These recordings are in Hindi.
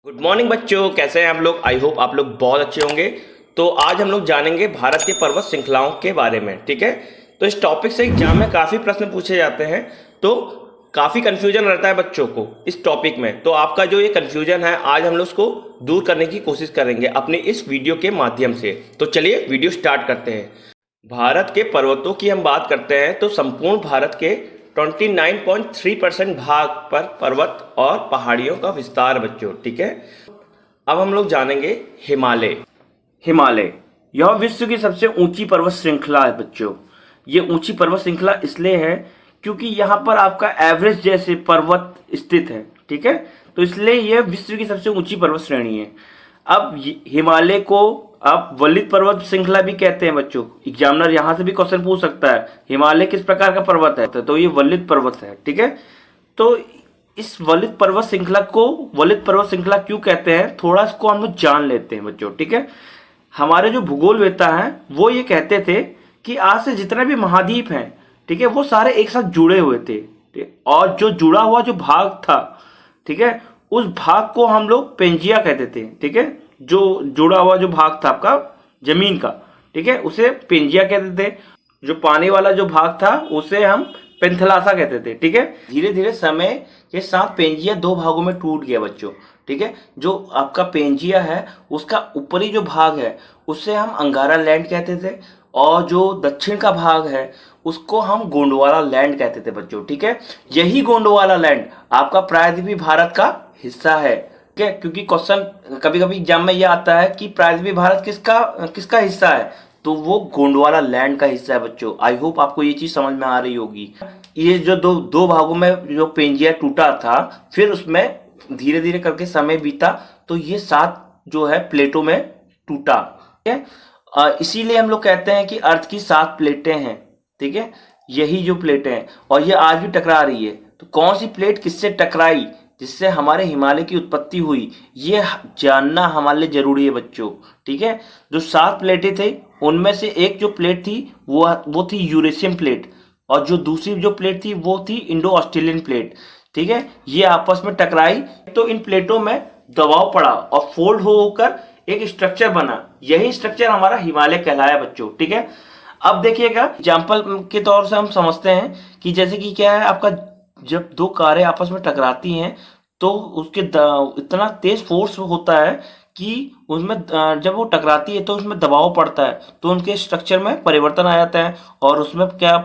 गुड मॉर्निंग बच्चों, कैसे हैं आप लोग। आई होप आप लोग बहुत अच्छे होंगे। तो आज हम लोग जानेंगे भारत के पर्वत श्रृंखलाओं के बारे में। ठीक है, तो इस टॉपिक से एग्जाम में काफ़ी प्रश्न पूछे जाते हैं, तो काफ़ी कन्फ्यूजन रहता है बच्चों को इस टॉपिक में। तो आपका जो ये कन्फ्यूजन है, आज हम लोग उसको दूर करने की कोशिश करेंगे अपने इस वीडियो के माध्यम से। तो चलिए वीडियो स्टार्ट करते हैं। भारत के पर्वतों की हम बात करते हैं तो संपूर्ण भारत के 29.3% भाग पर पर्वत और पहाड़ियों का विस्तार बच्चों। ठीक है, अब हम लोग जानेंगे हिमालय। हिमालय यह विश्व की सबसे ऊंची पर्वत श्रृंखला है बच्चों। ये ऊंची पर्वत श्रृंखला इसलिए है क्योंकि यहाँ पर आपका एवरेस्ट जैसे पर्वत स्थित है। ठीक है, तो इसलिए यह विश्व की सबसे ऊंची पर्वत श्रेणी है। अब हिमालय को आप वलित पर्वत श्रृंखला भी कहते हैं बच्चों। एग्जामिनर यहाँ से भी क्वेश्चन पूछ सकता है, हिमालय किस प्रकार का पर्वत है, तो ये वलित पर्वत है। ठीक है, तो इस वलित पर्वत श्रृंखला को वलित पर्वत श्रृंखला क्यों कहते हैं, थोड़ा इसको हम लोग जान लेते हैं बच्चों। ठीक है, हमारे जो भूगोलवेत्ता हैं वो ये कहते थे कि आज से जितने भी महाद्वीप हैं, ठीक है, वो सारे एक साथ जुड़े हुए थे। और जो जुड़ा हुआ जो भाग था, ठीक है, उस भाग को हम लोग पेंजिया कहते थे। ठीक है, जो जुड़ा हुआ जो भाग था आपका जमीन का, ठीक है, उसे पेंजिया कहते थे। जो पानी वाला जो भाग था उसे हम पेंथलासा कहते थे। ठीक है, धीरे धीरे समय के साथ पेंजिया दो भागों में टूट गया बच्चों। ठीक है, जो आपका पेंजिया है उसका ऊपरी जो भाग है उसे हम अंगारा लैंड कहते थे, और जो दक्षिण का भाग है उसको हम गोंडवाना लैंड कहते थे बच्चों। ठीक है, यही गोंडवाना लैंड आपका प्रायद्वीपीय भारत का हिस्सा है। ठीक है, क्योंकि क्वेश्चन कभी कभी एग्जाम में यह आता है कि प्रायद्वीपीय भारत किसका किसका हिस्सा है, तो वो गोंडवाना लैंड का हिस्सा है बच्चों। आई होप आपको ये चीज समझ में आ रही होगी। ये जो दो भागों में जो पेंजिया टूटा था, फिर उसमें धीरे धीरे करके समय बीता तो ये 7 जो है प्लेटों में टूटा। ठीक है, इसीलिए हम लोग कहते हैं कि अर्थ की 7 प्लेटें हैं। ठीक है, यही जो प्लेटें हैं और ये आज भी टकरा रही है। तो कौन सी प्लेट किससे टकराई जिससे हमारे हिमालय की उत्पत्ति हुई, ये जानना हमारे लिए जरूरी है बच्चों। ठीक है, जो 7 प्लेटें थे उनमें से एक जो प्लेट थी वो थी यूरेशियन प्लेट, और जो दूसरी जो प्लेट थी वो थी इंडो ऑस्ट्रेलियन प्लेट। ठीक है, ये आपस में टकराई तो इन प्लेटों में दबाव पड़ा और फोल्ड होकर एक स्ट्रक्चर बना। यही स्ट्रक्चर हमारा हिमालय कहलाया बच्चों। ठीक है, अब देखिएगा एग्जाम्पल के तौर से हम समझते हैं कि जैसे कि क्या है आपका, जब दो कारें आपस में टकराती हैं तो उसके इतना तेज फोर्स होता है कि उसमें जब वो टकराती है तो उसमें दबाव पड़ता है, तो उनके स्ट्रक्चर में परिवर्तन आ जाता है और उसमें क्या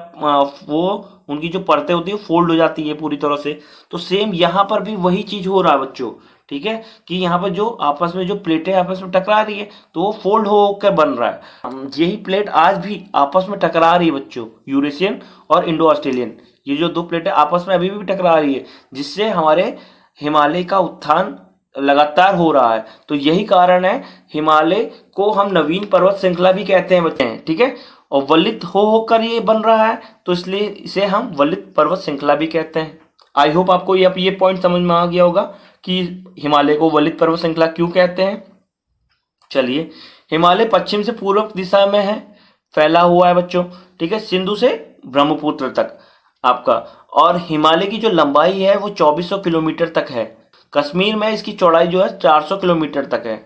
वो उनकी जो परतें होती है फोल्ड हो जाती है पूरी तरह से। तो सेम यहाँ पर भी वही चीज हो रहा है बच्चों। ठीक है, कि यहाँ पर जो आपस में जो प्लेटें आपस में टकरा रही है तो वो फोल्ड होकर बन रहा है। यही प्लेट आज भी आपस में टकरा रही है बच्चों, यूरेशियन और इंडो ऑस्ट्रेलियन। ये जो दो प्लेटें आपस में अभी भी टकरा रही है, जिससे हमारे हिमालय का उत्थान लगातार हो रहा है। तो यही कारण है हिमालय को हम नवीन पर्वत श्रृंखला भी कहते हैं बच्चे। ठीक है, और वलित होकर ये बन रहा है तो इसलिए इसे हम वलित पर्वत श्रृंखला भी कहते हैं। आई होप आपको ये पॉइंट समझ में आ गया होगा कि हिमालय को वलित पर्वत श्रृंखला क्यों कहते हैं। चलिए, हिमालय पश्चिम से पूर्व दिशा में है फैला हुआ है बच्चों। ठीक है, सिंधु से ब्रह्मपुत्र तक आपका, और हिमालय की जो लंबाई है वो 2400 किलोमीटर तक है। कश्मीर में इसकी चौड़ाई जो है 400 किलोमीटर तक है।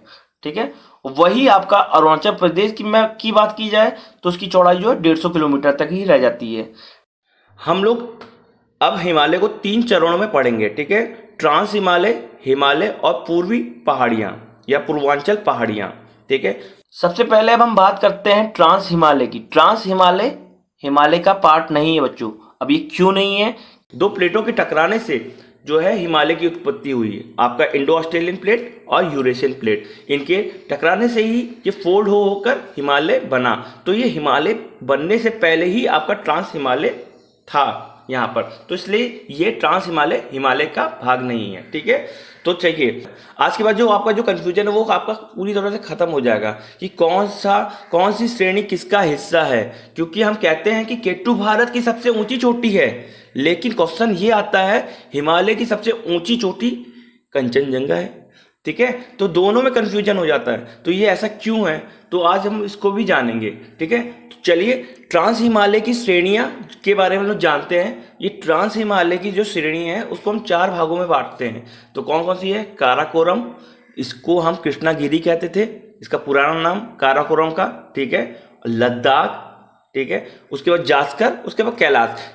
ठीक है, वही आपका अरुणाचल प्रदेश की बात की जाए तो उसकी चौड़ाई जो है 150 किलोमीटर तक ही रह जाती है। हम लोग अब हिमालय को 3 चरणों में पढ़ेंगे। ठीक है, ट्रांस हिमालय, हिमालय और पूर्वी पहाड़ियां या पूर्वांचल पहाड़ियां। ठीक है, सबसे पहले अब हम बात करते हैं ट्रांस हिमालय की। ट्रांस हिमालय हिमालय का पार्ट नहीं है बच्चों। अब ये क्यों नहीं है, दो प्लेटों के टकराने से जो है हिमालय की उत्पत्ति हुई है। आपका इंडो ऑस्ट्रेलियन प्लेट और यूरेशियन प्लेट, इनके टकराने से ही ये फोल्ड होकर हिमालय बना। तो ये हिमालय बनने से पहले ही आपका ट्रांस हिमालय था यहाँ पर, तो इसलिए ये ट्रांस हिमालय हिमालय का भाग नहीं है। ठीक है, तो चाहिए आज के बाद जो आपका जो कंफ्यूजन है वो आपका पूरी तरह से खत्म हो जाएगा कि कौन सी श्रेणी किसका हिस्सा है। क्योंकि हम कहते हैं कि केटू भारत की सबसे ऊंची चोटी है, लेकिन क्वेश्चन ये आता है हिमालय की सबसे ऊंची चोटी कंचनजंगा है। ठीक है, तो दोनों में कंफ्यूजन हो जाता है, तो ये ऐसा क्यों है, तो आज हम इसको भी जानेंगे। ठीक है, तो चलिए ट्रांस हिमालय की श्रेणियां के बारे में हम लोग जानते हैं। ये ट्रांस हिमालय की जो श्रेणी है उसको हम 4 भागों में बांटते हैं। तो कौन कौन सी है, काराकोरम, इसको हम कृष्णागिरी कहते थे, इसका पुराना नाम काराकोरम का, ठीक है, लद्दाख, ठीक है, उसके बाद जास्कर, उसके बाद कैलाश।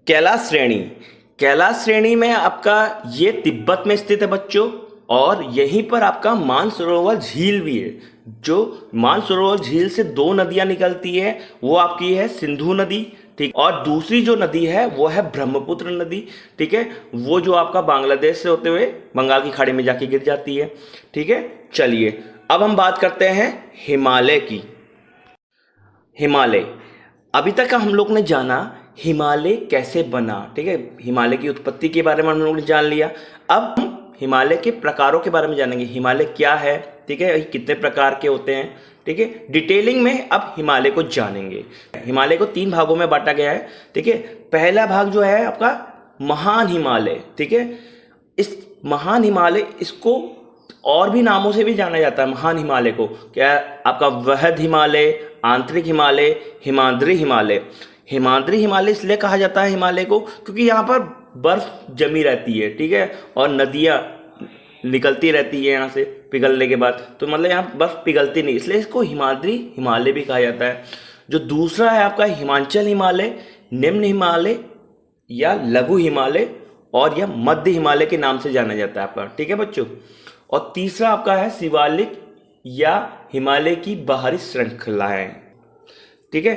कैलाश श्रेणी, कैलाश श्रेणी में आपका ये तिब्बत में स्थित है बच्चों, और यहीं पर आपका मानसरोवर झील भी है। जो मानसरोवर झील से दो नदियां निकलती है, वो आपकी है सिंधु नदी, ठीक, और दूसरी जो नदी है वो है ब्रह्मपुत्र नदी, ठीक है, वो जो आपका बांग्लादेश से होते हुए बंगाल की खाड़ी में जाके गिर जाती है, ठीक है। चलिए अब हम बात करते हैं हिमालय की। हिमालय, अभी तक हम लोग ने जाना हिमालय कैसे बना, ठीक है, हिमालय की उत्पत्ति के बारे में हम लोग ने जान लिया। अब हम हिमालय के प्रकारों के बारे में जानेंगे, हिमालय क्या है, ठीक है, कितने प्रकार के होते हैं, ठीक है, डिटेलिंग में अब हिमालय को जानेंगे। हिमालय को 3 भागों में बांटा गया है, ठीक है। पहला भाग जो है आपका महान हिमालय, ठीक है, इस महान हिमालय, इसको और भी नामों से भी जाना जाता है महान हिमालय को, क्या आपका वहद हिमालय, आंतरिक हिमालय, हिमाद्री हिमालय। हिमाद्री हिमालय इसलिए कहा जाता है हिमालय को क्योंकि यहाँ पर बर्फ जमी रहती है, ठीक है, और नदियाँ निकलती रहती है यहाँ से पिघलने के बाद, तो मतलब यहाँ बर्फ पिघलती नहीं, इसलिए इसको हिमाद्री हिमालय भी कहा जाता है। जो दूसरा है आपका हिमाचल हिमालय, निम्न हिमालय या लघु हिमालय, और यह मध्य हिमालय के नाम से जाना जाता है आपका, ठीक है बच्चों। और तीसरा आपका है शिवालिक या हिमालय की बाहरी श्रृंखलाएं, ठीक है।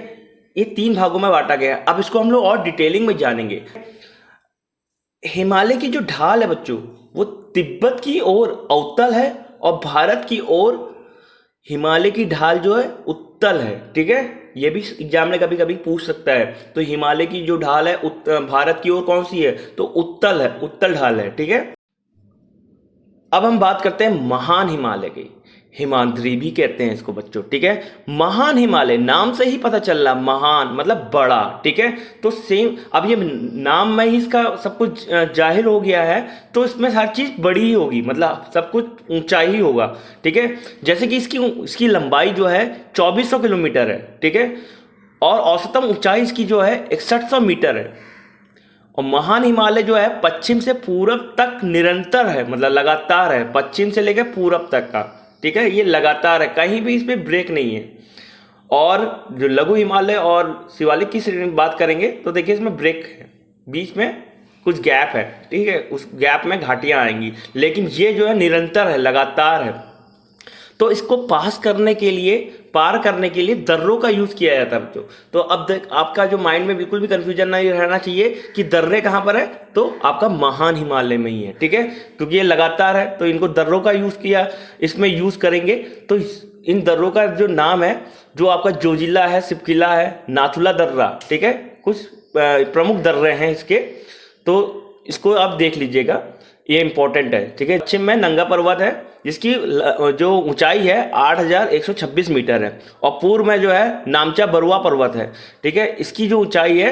ये 3 भागों में बांटा गया है। अब इसको हम लोग और डिटेलिंग में जानेंगे। हिमालय की जो ढाल है बच्चों, वो तिब्बत की ओर अवतल है, और भारत की ओर हिमालय की ढाल जो है उत्तल है, ठीक है। ये भी एग्जाम में कभी कभी पूछ सकता है, तो हिमालय की जो ढाल है भारत की ओर कौन सी है, तो उत्तल है, उत्तल ढाल है, ठीक है। अब हम बात करते हैं महान हिमालय की, हिमाद्री भी कहते हैं इसको बच्चों, ठीक है। महान हिमालय, नाम से ही पता चल रहा, महान मतलब बड़ा, ठीक है। तो सेम, अब ये नाम में ही इसका सब कुछ जाहिर हो गया है, तो इसमें हर चीज बड़ी ही होगी, मतलब सब कुछ ऊंचाई ही होगा, ठीक है। जैसे कि इसकी लंबाई जो है 2400 किलोमीटर है, ठीक है, और औसतम ऊंचाई इसकी जो है 6100 मीटर है। और महान हिमालय जो है पश्चिम से पूरब तक निरंतर है, मतलब लगातार है, पश्चिम से लेकर पूरब तक का, ठीक है, ये लगातार है, कहीं भी इसमें ब्रेक नहीं है। और जो लघु हिमालय और शिवालिक की श्रेणी में बात करेंगे तो देखिए इसमें ब्रेक है, बीच में कुछ गैप है, ठीक है, उस गैप में घाटियां आएंगी, लेकिन ये जो है निरंतर है, लगातार है। तो इसको पार करने के लिए दर्रों का यूज किया जाता है बच्चों। तो अब आपका जो माइंड में बिल्कुल भी कंफ्यूजन नहीं रहना चाहिए कि दर्रे कहाँ पर है, तो आपका महान हिमालय में ही है, ठीक है, क्योंकि ये लगातार है, तो इनको दर्रों का यूज किया, इसमें यूज करेंगे। तो इन दर्रों का जो नाम है, जो आपका जोजिला है, सिपकिला है, नाथुला दर्रा, ठीक है, कुछ प्रमुख दर्रे हैं इसके, तो इसको आप देख लीजिएगा, ये इंपॉर्टेंट है, ठीक है। पश्चिम में नंगा पर्वत है, जिसकी जो ऊंचाई है 8126 मीटर है, और पूर्व में जो है नामचा बरुआ पर्वत है, ठीक है, इसकी जो ऊंचाई है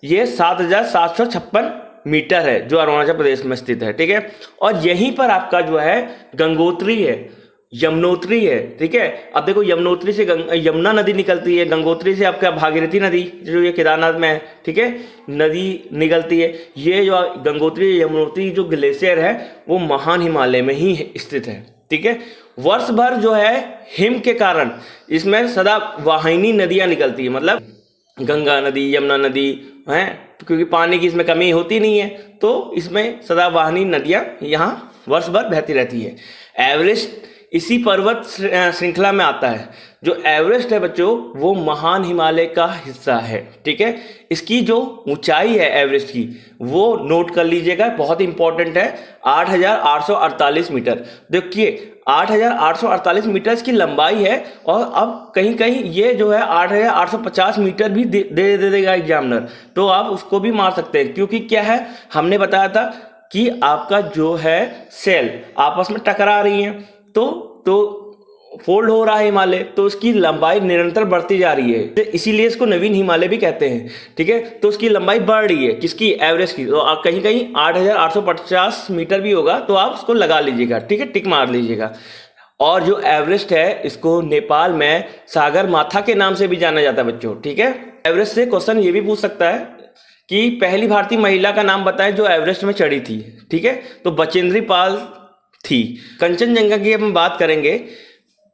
ये 7756 मीटर है, जो अरुणाचल प्रदेश में स्थित है, ठीक है। और यहीं पर आपका जो है गंगोत्री है, यमुनोत्री है, ठीक है। अब देखो यमुनोत्री से यमुना नदी निकलती है, गंगोत्री से आपका भागीरथी नदी जो ये केदारनाथ में है, ठीक है, नदी निकलती है। ये जो गंगोत्री यमुनोत्री जो ग्लेशियर है वो महान हिमालय में ही स्थित है, ठीक है। वर्ष भर जो है हिम के कारण इसमें सदा वाहिनी नदियां निकलती है, मतलब गंगा नदी, यमुना नदी है, क्योंकि पानी की इसमें कमी होती नहीं है, तो इसमें सदा वाहिनी नदियां यहाँ वर्ष भर बहती रहती है। एवरेस्ट इसी पर्वत श्रृंखला में आता है। जो एवरेस्ट है बच्चों, वो महान हिमालय का हिस्सा है, ठीक है। इसकी जो ऊंचाई है एवरेस्ट की, वो नोट कर लीजिएगा, बहुत इंपॉर्टेंट है, 8848 मीटर। देखिए 8848 मीटर इसकी लंबाई है, और अब कहीं कहीं ये जो है 8850 मीटर भी दे देगा एग्जामिनर, तो आप उसको भी मार सकते हैं, क्योंकि क्या है, हमने बताया था कि आपका जो है सेल आपस में टकरा रही है, तो फोल्ड हो रहा है हिमालय, तो उसकी लंबाई निरंतर बढ़ती जा रही है, इसीलिए इसको नवीन हिमालय भी कहते हैं, ठीक है। तो उसकी लंबाई बढ़ रही है, किसकी, एवरेस्ट की, तो कहीं कहीं 8850 मीटर भी होगा, तो आप उसको लगा लीजिएगा, ठीक है, टिक मार लीजिएगा। और जो एवरेस्ट है, इसको नेपाल में सागर माथा के नाम से भी जाना जाता है बच्चों, ठीक है। एवरेस्ट से क्वेश्चन ये भी पूछ सकता है कि पहली भारतीय महिला का नाम बताएं जो एवरेस्ट में चढ़ी थी, ठीक है, तो बचेंद्री पाल थी। कंचनजंगा की हम बात करेंगे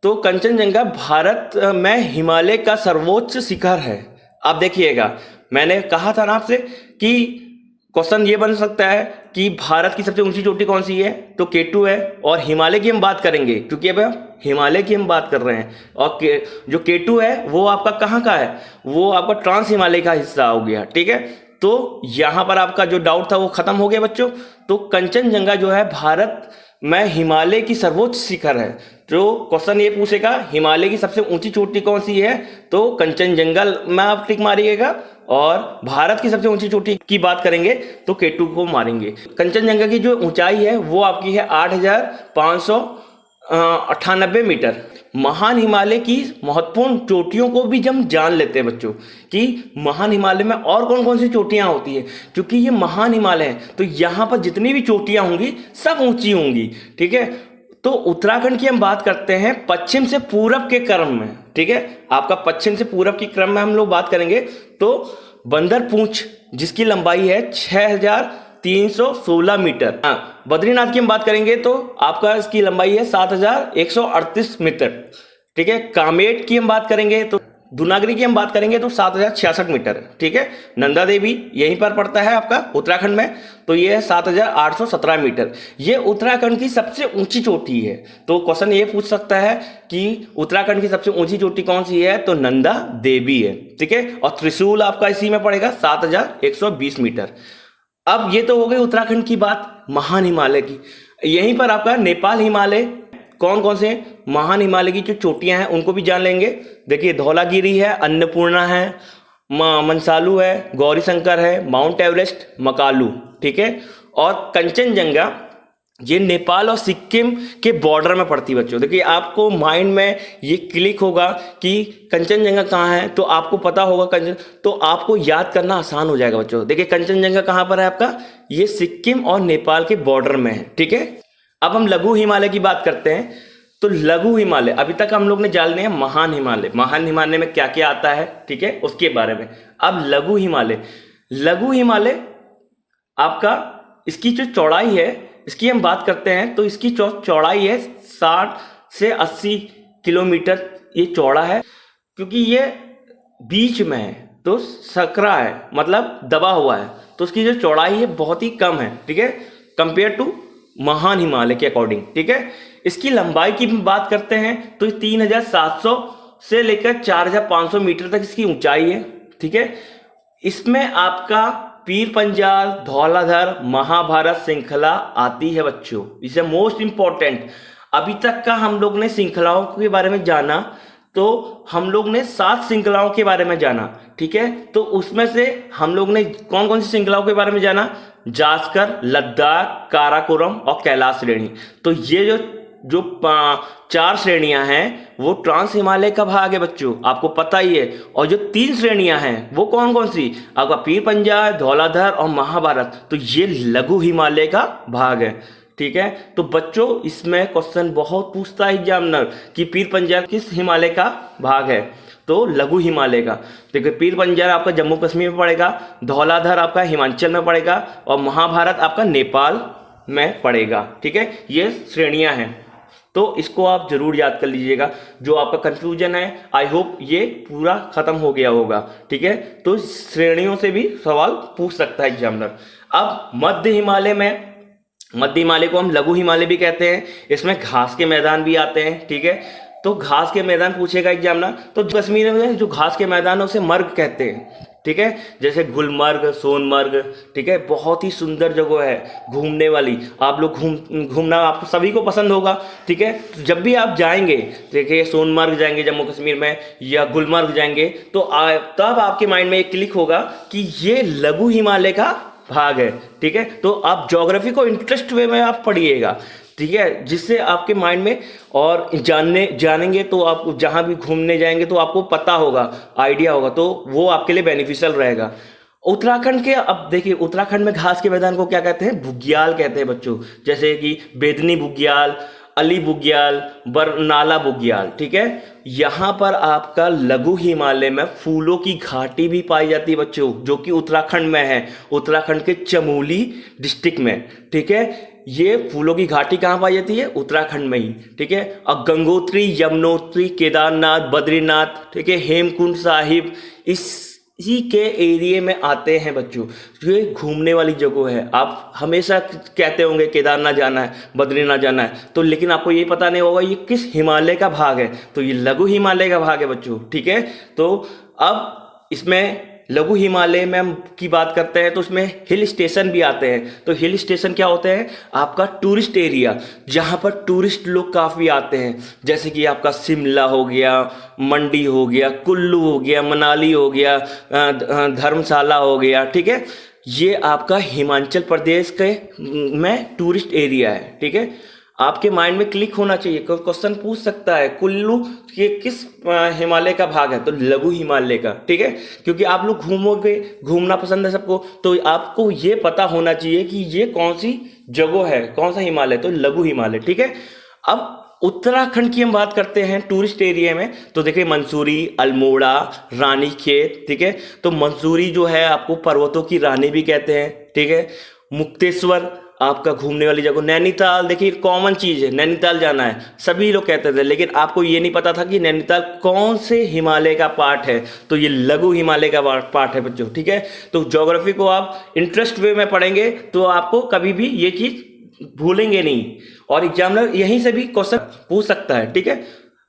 तो कंचनजंगा भारत में हिमालय का सर्वोच्च शिखर है। आप देखिएगा, मैंने कहा था ना आपसे कि क्वेश्चन ये बन सकता है कि भारत की सबसे ऊंची चोटी कौन सी है, तो K2 है। और हिमालय की हम बात करेंगे क्योंकि अब हिमालय की हम बात कर रहे हैं, और जो K2 है वो आपका कहाँ का है, वो आपका ट्रांस हिमालय का हिस्सा हो गया। ठीक है, तो यहां पर आपका जो डाउट था वो खत्म हो गया बच्चों। तो कंचनजंगा जो है भारत में हिमालय की सर्वोच्च शिखर है। जो क्वेश्चन ये पूछेगा हिमालय की सबसे ऊंची चोटी कौन सी है, तो कंचनजंगा में आप टिक मारिएगा, और भारत की सबसे ऊंची चोटी की बात करेंगे तो K2 को मारेंगे। कंचनजंगा की जो ऊंचाई है वो आपकी है 8,598 मीटर। महान हिमालय की महत्वपूर्ण चोटियों को भी हम जान लेते हैं बच्चों कि महान हिमालय में और कौन कौन सी चोटियां होती है। क्योंकि ये महान हिमालय है तो यहाँ पर जितनी भी चोटियां होंगी सब ऊंची होंगी। ठीक है, तो उत्तराखंड की हम बात करते हैं पश्चिम से पूरब के क्रम में। ठीक है, आपका पश्चिम से पूरब के क्रम में हम लोग बात करेंगे तो बंदरपूंछ जिसकी लंबाई है 6,316 मीटर। हाँ, बद्रीनाथ की हम बात करेंगे तो आपका इसकी लंबाई है 7,138 मीटर। ठीक है, कामेट की हम बात करेंगे तो दुनागरी की हम बात करेंगे तो 7,066 मीटर। ठीक है, नंदा देवी यहीं पर पड़ता है आपका उत्तराखंड में, तो ये है 7,817 मीटर। ये उत्तराखंड की सबसे ऊंची चोटी है। तो क्वेश्चन ये पूछ सकता है कि उत्तराखंड की सबसे ऊंची चोटी कौन सी है, तो नंदा देवी है। ठीक है, और त्रिशूल आपका इसी में पड़ेगा 7,120 मीटर। अब ये तो हो गई उत्तराखंड की बात, महान हिमालय की। यहीं पर आपका नेपाल हिमालय, कौन कौन से महान हिमालय की जो चोटियां हैं उनको भी जान लेंगे। देखिए, धौलागिरी है, अन्नपूर्णा है, मनसालू है, गौरी शंकर है, माउंट एवरेस्ट, मकालू। ठीक है, और कंचनजंगा ये नेपाल और सिक्किम के बॉर्डर में पड़ती है बच्चों। देखिए, आपको माइंड में ये क्लिक होगा कि कंचनजंगा कहाँ है, तो आपको पता होगा तो आपको याद करना आसान हो जाएगा बच्चों। देखिए, कंचनजंगा कहाँ पर है आपका, ये सिक्किम और नेपाल के बॉर्डर में है। ठीक है, अब हम लघु हिमालय की बात करते हैं। तो लघु हिमालय, अभी तक हम लोग ने जान लिया महान हिमालय, महान हिमालय में क्या क्या आता है, ठीक है, उसके बारे में। अब लघु हिमालय, लघु हिमालय आपका इसकी जो चौड़ाई है इसकी हम बात करते हैं तो इसकी चौड़ाई है 60 से 80 किलोमीटर ये चौड़ा है। क्योंकि ये बीच में है तो सकरा है, मतलब दबा हुआ है, तो उसकी जो चौड़ाई है बहुत ही कम है। ठीक है, कंपेयर टू महान हिमालय के अकॉर्डिंग। ठीक है, इसकी लंबाई की बात करते हैं तो 3,700 से लेकर 4,500 मीटर तक इसकी ऊंचाई है। ठीक है, इसमें आपका पीर पंजाल, धौलाधर, महाभारत श्रृंखला आती है बच्चों। इसे मोस्ट इंपॉर्टेंट, अभी तक का हम लोग ने श्रृंखलाओं के बारे में जाना तो हम लोग ने 7 श्रृंखलाओं के बारे में जाना। ठीक है, तो उसमें से हम लोग ने कौन कौन सी श्रृंखलाओं के बारे में जाना, जास्कर, लद्दाख, काराकोरम और कैलाश श्रेणी। तो ये जो 4 श्रेणियां हैं वो ट्रांस हिमालय का भाग है बच्चों, आपको पता ही है। और जो 3 श्रेणियां हैं वो कौन कौन सी, आपका पीर पंजाल, धौलाधर और महाभारत, तो ये लघु हिमालय का भाग है। ठीक है, तो बच्चों इसमें क्वेश्चन बहुत पूछता है एग्जामिनर कि पीर पंजाल किस हिमालय का भाग है, तो लघु हिमालय का। देखिए, पीर पंजाल आपका जम्मू कश्मीर में पड़ेगा, धौलाधर आपका हिमाचल में पड़ेगा और महाभारत आपका नेपाल में पड़ेगा। ठीक है, ये श्रेणियां हैं, तो इसको आप जरूर याद कर लीजिएगा। जो आपका कंफ्यूजन है आई होप ये पूरा खत्म हो गया होगा। ठीक है, तो श्रेणियों से भी सवाल पूछ सकता है एग्जामिनर। अब मध्य हिमालय में, मध्य हिमालय को हम लघु हिमालय भी कहते हैं, इसमें घास के मैदान भी आते हैं। ठीक है, तो घास के मैदान पूछेगा एग्जामिनर, तो कश्मीर में जो घास के मैदान है उसे मर्ग कहते हैं। ठीक है, जैसे गुलमर्ग, सोनमर्ग। ठीक है, बहुत ही सुंदर जगह है घूमने वाली, आप लोग घूमना आपको सभी को पसंद होगा। ठीक है, तो जब भी आप जाएंगे, देखिए सोनमर्ग जाएंगे जम्मू कश्मीर में या गुलमर्ग जाएंगे तो तब आपके माइंड में एक क्लिक होगा कि ये लघु हिमालय का भाग है। ठीक है, तो आप ज्योग्राफी को इंटरेस्ट वे में आप पढ़िएगा। ठीक है, जिससे आपके माइंड में और जानेंगे तो आप जहां भी घूमने जाएंगे तो आपको पता होगा, आइडिया होगा, तो वो आपके लिए बेनिफिशियल रहेगा। उत्तराखंड के, अब देखिए उत्तराखंड में घास के मैदान को क्या कहते हैं, बुग्याल कहते हैं बच्चों। जैसे कि बेदनी बुग्याल, अली बुग्याल, बरनाला बुग्याल। ठीक है, यहाँ पर आपका लघु हिमालय में फूलों की घाटी भी पाई जाती है बच्चों, जो कि उत्तराखंड में है, उत्तराखंड के चमोली डिस्ट्रिक्ट में। ठीक है, ये फूलों की घाटी कहाँ पाई जाती है? उत्तराखंड में ही, ठीक है। और गंगोत्री, यमुनोत्री, केदारनाथ, बद्रीनाथ, ठीक है, हेमकुंड साहिब इसी के एरिया में आते हैं बच्चों। ये घूमने वाली जगह है। आप हमेशा कहते होंगे केदारनाथ जाना है, बद्रीनाथ जाना है, तो लेकिन आपको ये पता नहीं होगा ये किस हिमालय का भाग है। तो ये लघु हिमालय का भाग है बच्चों, ठीक है। तो अब इसमें लघु हिमालय में हम की बात करते हैं तो उसमें हिल स्टेशन भी आते हैं। तो हिल स्टेशन क्या होते हैं? आपका टूरिस्ट एरिया, जहाँ पर टूरिस्ट लोग काफ़ी आते हैं, जैसे कि आपका शिमला हो गया, मंडी हो गया, कुल्लू हो गया, मनाली हो गया, धर्मशाला हो गया, ठीक है। ये आपका हिमाचल प्रदेश के में टूरिस्ट एरिया है, ठीक है। आपके माइंड में क्लिक होना चाहिए। क्वेश्चन पूछ सकता है कुल्लू ये किस हिमालय का भाग है? तो लघु हिमालय का, ठीक है। क्योंकि आप लोग घूमोगे, घूमना पसंद है सबको, तो आपको ये पता होना चाहिए कि ये कौन सी जगह है, कौन सा हिमालय, तो लघु हिमालय, ठीक है। अब उत्तराखंड की हम बात करते हैं टूरिस्ट एरिया में, तो देखिए मंसूरी, अल्मोड़ा, रानीखेत, ठीक है। तो मंसूरी जो है आपको पर्वतों की रानी भी कहते हैं, ठीक है। मुक्तेश्वर आपका घूमने वाली जगह, नैनीताल, देखिए कॉमन चीज़ है, नैनीताल जाना है सभी लोग कहते थे, लेकिन आपको ये नहीं पता था कि नैनीताल कौन से हिमालय का पार्ट है। तो ये लघु हिमालय का पार्ट है बच्चों, ठीक है। तो ज्योग्राफी को आप इंटरेस्ट वे में पढ़ेंगे तो आपको कभी भी ये चीज़ भूलेंगे नहीं, और एग्जामिनर यहीं से भी क्वेश्चन पूछ सकता है, ठीक है।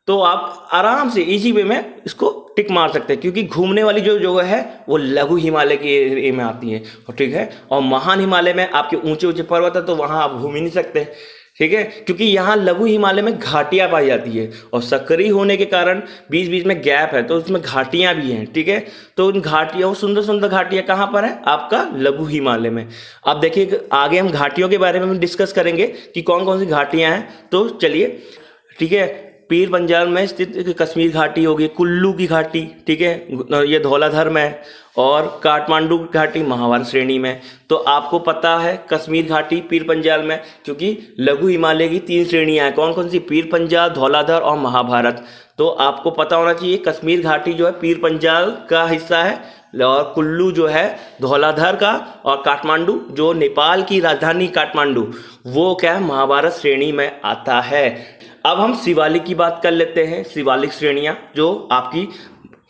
तो आप आराम से इजी वे में इसको टिक मार सकते हैं, क्योंकि घूमने वाली जो जगह है वो लघु हिमालय के एरिया में आती है, ठीक है। और महान हिमालय में आपके ऊंचे ऊंचे पर्वत है, तो वहाँ आप घूम ही नहीं सकते, ठीक है, क्योंकि यहाँ लघु हिमालय में घाटियाँ पाई जाती है, और सकरी होने के कारण बीच बीच में गैप है, तो उसमें घाटियाँ भी हैं, ठीक है। तो उन घाटियों, वो सुंदर सुंदर घाटियाँ कहाँ पर है? आपका लघु हिमालय में। अब देखिए आगे हम घाटियों के बारे में डिस्कस करेंगे कि कौन कौन सी घाटियाँ हैं। तो चलिए, ठीक है। पीर पंजाल में स्थित कश्मीर घाटी होगी, कुल्लू की घाटी, ठीक है, ये धौलाधर में, और काठमांडू घाटी महाभारत श्रेणी में। तो आपको पता है कश्मीर घाटी पीर पंजाल में, क्योंकि लघु हिमालय की 3 श्रेणियां हैं, कौन कौन सी? पीर पंजाल, धौलाधर और महाभारत। तो आपको पता होना चाहिए कश्मीर घाटी जो है पीर पंजाल का हिस्सा है, और कुल्लू जो है धौलाधर का, और काठमांडू जो नेपाल की राजधानी काठमांडू, वो क्या है? महाभारत श्रेणी में आता है। अब हम शिवालिक की बात कर लेते हैं। शिवालिक श्रेणियां जो आपकी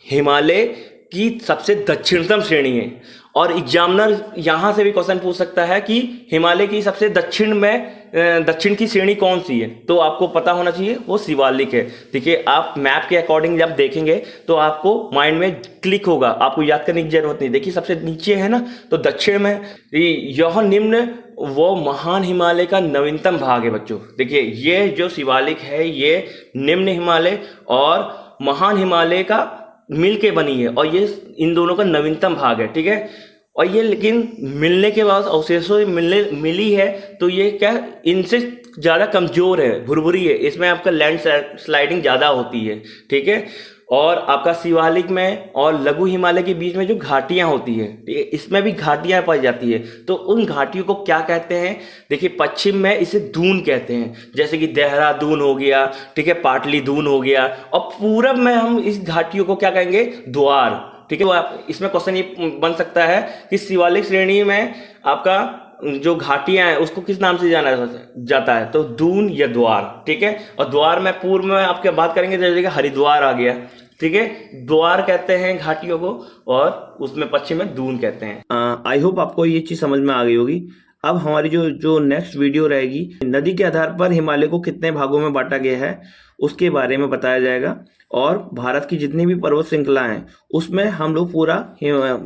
हिमालय की सबसे दक्षिणतम श्रेणी है, और एग्जामिनर यहाँ से भी क्वेश्चन पूछ सकता है कि हिमालय की सबसे दक्षिण की श्रेणी कौन सी है? तो आपको पता होना चाहिए वो शिवालिक है। देखिए आप मैप के अकॉर्डिंग जब देखेंगे तो आपको माइंड में क्लिक होगा, आपको याद करने की जरूरत नहीं। देखिए सबसे नीचे है ना, तो दक्षिण में यह निम्न वो महान हिमालय का नवीनतम भाग है बच्चों। देखिए ये जो शिवालिक है ये निम्न हिमालय और महान हिमालय का मिल के बनी है, और ये इन दोनों का नवीनतम भाग है, ठीक है। और ये लेकिन मिलने के बाद अवशेषों से मिली है, तो ये क्या इनसे ज़्यादा कमज़ोर है, भुरभुरी है, इसमें आपका लैंड स्लाइडिंग ज़्यादा होती है, ठीक है। और आपका शिवालिक में और लघु हिमालय के बीच में जो घाटियां होती है, ठीक है, इसमें भी घाटियां पाई जाती है। तो उन घाटियों को क्या कहते हैं? देखिए पश्चिम में इसे दून कहते हैं, जैसे कि देहरादून हो गया, ठीक है, पाटली दून हो गया। और पूरब में हम इस घाटियों को क्या कहेंगे? द्वार, ठीक है। तो आप इसमें क्वेश्चन ये बन सकता है कि शिवालिक श्रेणी में आपका जो घाटियां हैं उसको किस नाम से जाना जाता है? तो दून या द्वार, ठीक है। और द्वार में पूर्व में आपके बात करेंगे जैसे कि हरिद्वार आ गया, ठीक है, द्वार कहते हैं घाटियों को, और उसमें पश्चिम में दून कहते हैं। आई होप आपको ये चीज समझ में आ गई होगी। अब हमारी जो नेक्स्ट वीडियो रहेगी, नदी के आधार पर हिमालय को कितने भागों में बांटा गया है उसके बारे में बताया जाएगा, और भारत की जितनी भी पर्वत श्रृंखला हैं उसमें हम लोग पूरा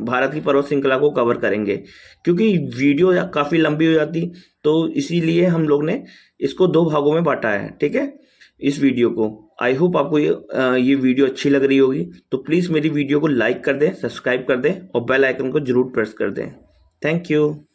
भारत की पर्वत श्रृंखला को कवर करेंगे, क्योंकि वीडियो काफ़ी लंबी हो जाती, तो इसीलिए हम लोग ने इसको 2 भागों में बांटा है, ठीक है, इस वीडियो को। आई होप आपको ये वीडियो अच्छी लग रही होगी, तो प्लीज़ मेरी वीडियो को लाइक कर दें, सब्सक्राइब कर दें, और बेल आइकन को जरूर प्रेस कर दें। Thank you.